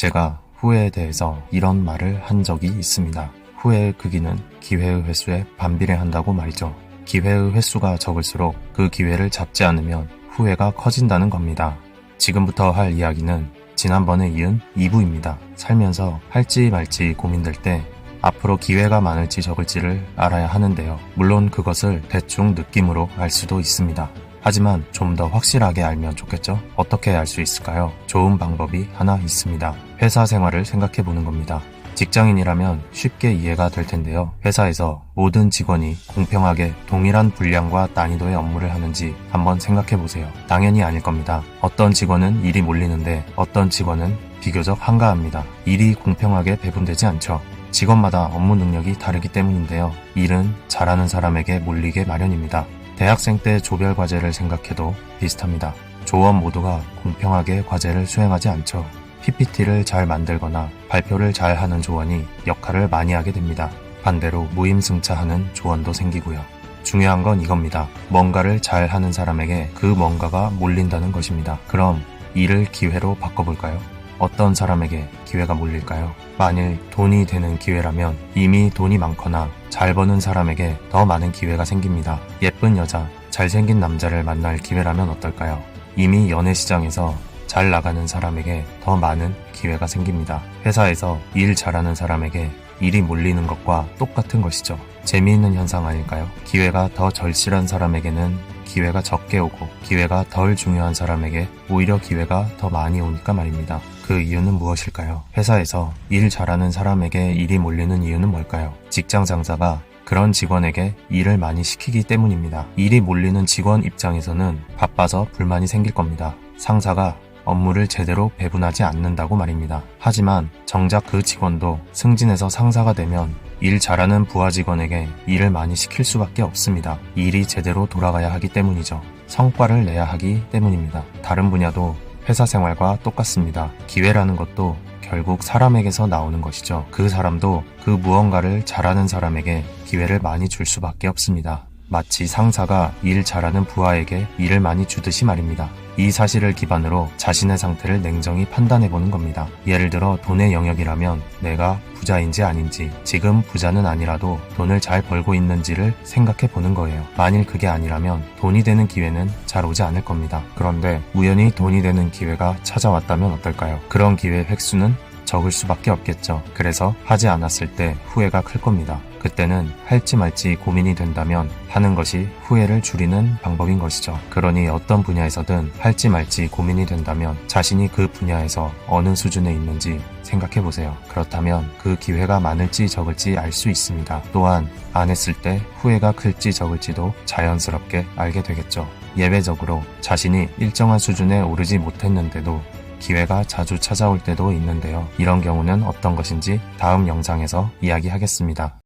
제가 후회에 대해서 이런 말을 한 적이 있습니다. 후회의 크기는 기회의 횟수에 반비례한다고 말이죠. 기회의 횟수가 적을수록 그 기회를 잡지 않으면 후회가 커진다는 겁니다. 지금부터 할 이야기는 지난번에 이은 2부입니다. 살면서 할지 말지 고민될 때 앞으로 기회가 많을지 적을지를 알아야 하는데요. 물론 그것을 대충 느낌으로 알 수도 있습니다. 하지만 좀 더 확실하게 알면 좋겠죠? 어떻게 알 수 있을까요? 좋은 방법이 하나 있습니다. 회사 생활을 생각해 보는 겁니다. 직장인이라면 쉽게 이해가 될 텐데요. 회사에서 모든 직원이 공평하게 동일한 분량과 난이도의 업무를 하는지 한번 생각해 보세요. 당연히 아닐 겁니다. 어떤 직원은 일이 몰리는데 어떤 직원은 비교적 한가합니다. 일이 공평하게 배분되지 않죠. 직원마다 업무 능력이 다르기 때문인데요. 일은 잘하는 사람에게 몰리게 마련입니다. 대학생 때 조별 과제를 생각해도 비슷합니다. 조원 모두가 공평하게 과제를 수행하지 않죠. PPT를 잘 만들거나 발표를 잘 하는 조원이 역할을 많이 하게 됩니다. 반대로 무임승차하는 조원도 생기고요. 중요한 건 이겁니다. 뭔가를 잘 하는 사람에게 그 뭔가가 몰린다는 것입니다. 그럼 이를 기회로 바꿔볼까요? 어떤 사람에게 기회가 몰릴까요? 만일 돈이 되는 기회라면 이미 돈이 많거나 잘 버는 사람에게 더 많은 기회가 생깁니다. 예쁜 여자, 잘생긴 남자를 만날 기회라면 어떨까요? 이미 연애시장에서 잘 나가는 사람에게 더 많은 기회가 생깁니다. 회사에서 일 잘하는 사람에게 일이 몰리는 것과 똑같은 것이죠. 재미있는 현상 아닐까요? 기회가 더 절실한 사람에게는 기회가 적게 오고 기회가 덜 중요한 사람에게 오히려 기회가 더 많이 오니까 말입니다. 그 이유는 무엇일까요? 회사에서 일 잘하는 사람에게 일이 몰리는 이유는 뭘까요? 직장 상사가 그런 직원에게 일을 많이 시키기 때문입니다. 일이 몰리는 직원 입장에서는 바빠서 불만이 생길 겁니다. 상사가 업무를 제대로 배분하지 않는다고 말입니다. 하지만 정작 그 직원도 승진해서 상사가 되면 일 잘하는 부하 직원에게 일을 많이 시킬 수밖에 없습니다. 일이 제대로 돌아가야 하기 때문이죠. 성과를 내야 하기 때문입니다. 다른 분야도 회사 생활과 똑같습니다. 기회라는 것도 결국 사람에게서 나오는 것이죠. 그 사람도 그 무언가를 잘하는 사람에게 기회를 많이 줄 수밖에 없습니다. 마치 상사가 일 잘하는 부하에게 일을 많이 주듯이 말입니다. 이 사실을 기반으로 자신의 상태를 냉정히 판단해보는 겁니다. 예를 들어 돈의 영역이라면 내가 부자인지 아닌지, 지금 부자는 아니라도 돈을 잘 벌고 있는지를 생각해보는 거예요. 만일 그게 아니라면 돈이 되는 기회는 잘 오지 않을 겁니다. 그런데 우연히 돈이 되는 기회가 찾아왔다면 어떨까요? 그런 기회의 획수는 적을 수밖에 없겠죠. 그래서 하지 않았을 때 후회가 클 겁니다. 그때는 할지 말지 고민이 된다면 하는 것이 후회를 줄이는 방법인 것이죠. 그러니 어떤 분야에서든 할지 말지 고민이 된다면 자신이 그 분야에서 어느 수준에 있는지 생각해보세요. 그렇다면 그 기회가 많을지 적을지 알 수 있습니다. 또한 안 했을 때 후회가 클지 적을지도 자연스럽게 알게 되겠죠. 예외적으로 자신이 일정한 수준에 오르지 못했는데도 기회가 자주 찾아올 때도 있는데요. 이런 경우는 어떤 것인지 다음 영상에서 이야기하겠습니다.